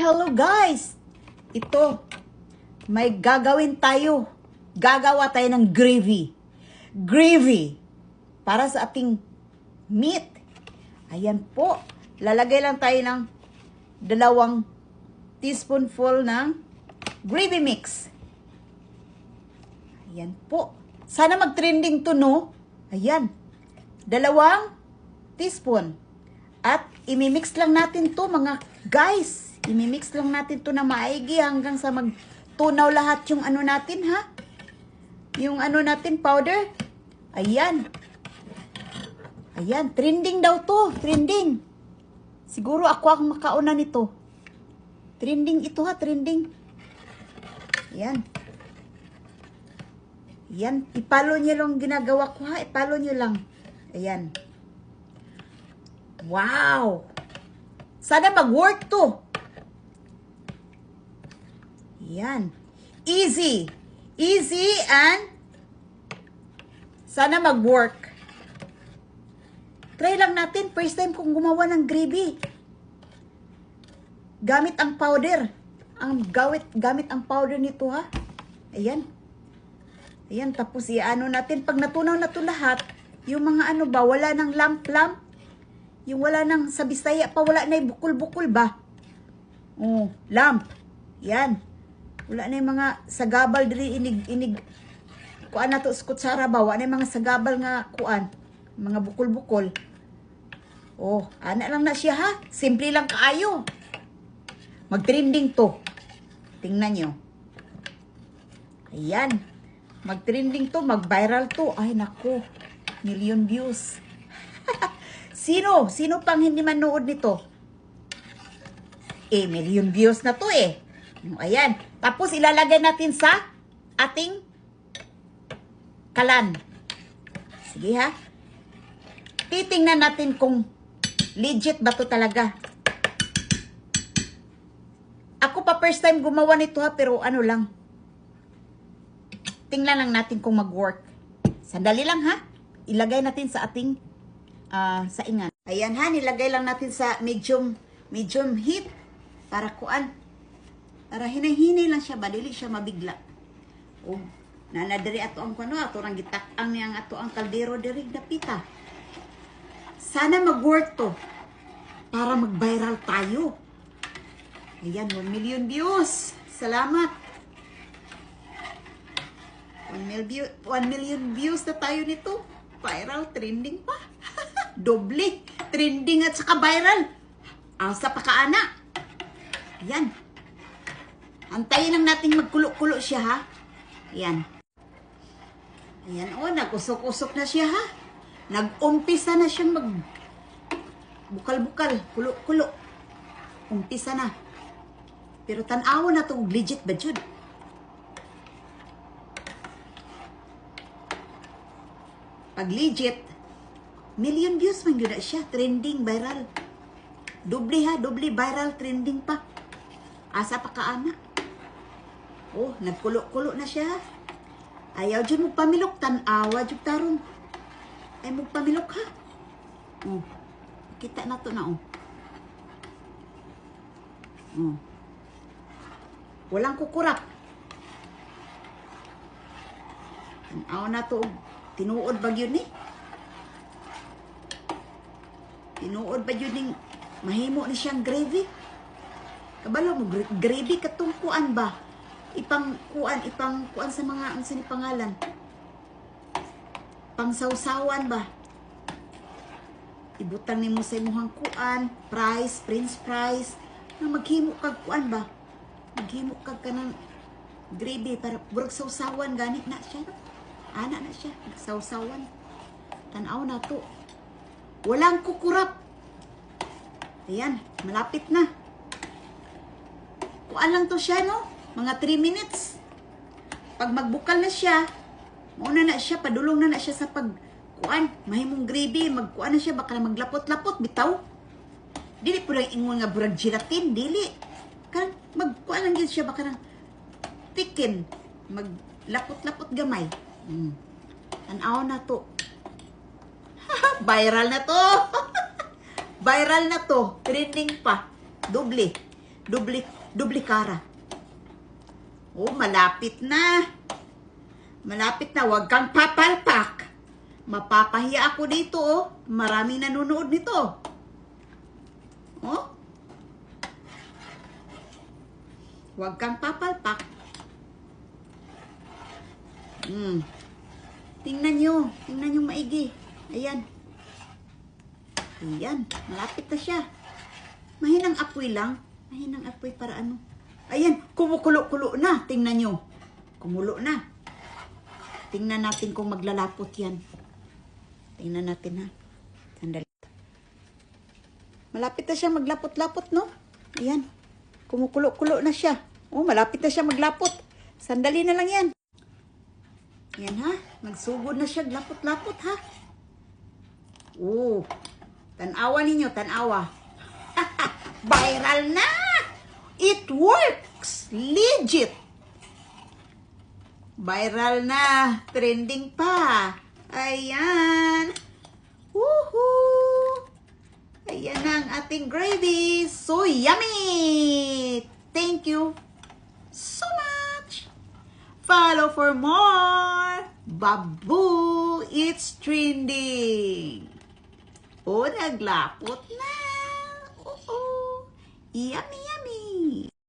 hello guys! Ito, may gagawin tayo. Gagawa tayo ng gravy. Gravy para sa ating meat. Ayan po. Lalagay lang tayo ng 2 teaspoonful ng gravy mix. Ayan po. Sana mag-trending to, no? Ayan. 2 teaspoon. At imimix lang natin to, mga guys. Imimix lang natin to na maigi hanggang sa magtunaw lahat yung ano natin, ha? Yung ano natin, powder. Ayan. Ayan, trending daw to. Trending. Siguro ako ang makauna nito. Trending ito, ha? Trending. Ayan. Ayan. Ipalo nyo lang ginagawa ko, ha? Ipalo nyo lang. Ayan. Wow! Sana mag-work to. Yan. Easy. Easy and sana mag-work. Try lang natin. First time kong gumawa ng gravy. Gamit ang powder. Gamit ang powder nito, ha. Ayan. Ayan. Tapos i-ano natin. Pag natunaw na to lahat, yung mga ano ba, wala ng lamp-lamp. Yung wala nang sa Bisaya pa, wala na yung bukol-bukol ba? Oh, lamp. Yan. Wala na yung mga sagabal diri inig. Kuan na to, skutsara ba? Wala na yung mga sagabal nga kuan. Mga bukol-bukol. Oh, ana lang na siya, ha? Simple lang kaayo. Mag-trending to. Tingnan nyo. Ayan. Mag-trending to, mag-viral to. Ay, nako. Million views. Sino pang hindi manood nito? Million views na to eh. Ayan. Tapos ilalagay natin sa ating kalan. Sige, ha. Titingnan natin kung legit ba to talaga. Ako pa first time gumawa nito, ha, pero ano lang. Tingnan lang natin kung mag-work. Sandali lang, ha. Ilagay natin sa ating saingan. Ayan, ha, nilagay lang natin sa medium heat para kuan. Para hinay-hinay lang siya, badili siya mabigla. Oh, nanadiri ato ang kuno, ato rang gitak-ang niyang ato ang kaldero diri dapita. Sana mag-work to para mag-viral tayo. Ayan, 1 million views. Salamat. 1 million views na tayo nito. Viral, trending pa. Doble, trending at saka viral. Asa pa kaana. Ayan. Antayin lang natin magkulo-kulo siya, ha. Ayan. Ayan, oh, nag-usok-usok na siya, ha. Nag-umpisa na siyang bukal-bukal, kulo-kulo. Umpisa na. Pero tanawa na to, legit ba, Jud? Pag legit, million views man yun na siya. Trending, viral. Doble, ha. Doble, viral, trending pa. Asa pa kaana. Oh, nagkulo-kulo na siya, ha. Ayaw dyan magpamilok. Tanawa dyan taron. Ay, magpamilok, ha. Oh, kita na to na, oh. Oh. Walang kukurap. Tanawa na to. Tinuod ba yun, eh? Tinuod ba yun yung mahimo na siyang gravy? Kabalo mo, gravy katong kuan ba? Ipang kuan sa mga, ang sini pangalan? Pangsawsawan ba? Ibutang ni mo sa imuhang kuan, french fries, na maghimo kag kuan ba? Maghimo kag kanang gravy para burag sawsawan, ganit na siya. Ana na siya, nagsawsawan. Tanaw na to. Walang kukurap. Ayan, malapit na. Kuan lang to siya, no? Mga 3 minutes. Pag magbukal na siya, mauna na siya, padulong na siya sa pagkuan. Mahimong gravy, magkuan na siya, baka na maglapot-lapot, bitaw. Dili po lang ingon nga burag gelatin, dili. Kan magkuan lang yun siya, baka na thicken. Maglapot-lapot gamay. Tanaw na to. Viral na to. Viral na to. Trending pa. Doble. Dublikara. Oh, malapit na. Malapit na. Huwag kang papalpak. Mapapahiya ako dito, oh. Maraming nanonood nito. Oh. Huwag kang papalpak. Tingnan nyo maigi. Ayan. Ayan, malapit na siya. Mahinang apoy lang. Mahinang apoy para ano. Ayan, kumukulo-kulo na. Tingnan nyo. Kumulo na. Tingnan natin kung maglalapot yan. Tingnan natin ha. Sandali. Malapit na siya maglapot-lapot, no? Ayan. Kumukulo-kulo na siya. Oh, malapit na siya maglapot. Sandali na lang yan. Yan ha. Magsugod na siya. Lapot-lapot ha. Oh. Tanawa ninyo. Tanawa. Viral na. It works. Legit. Viral na. Trending pa. Ayan. Woohoo. Ayan ang ating gravy. So yummy. Thank you so much. Follow for more. Babu, it's trending. Oh, naglapot na. Yummy, yummy.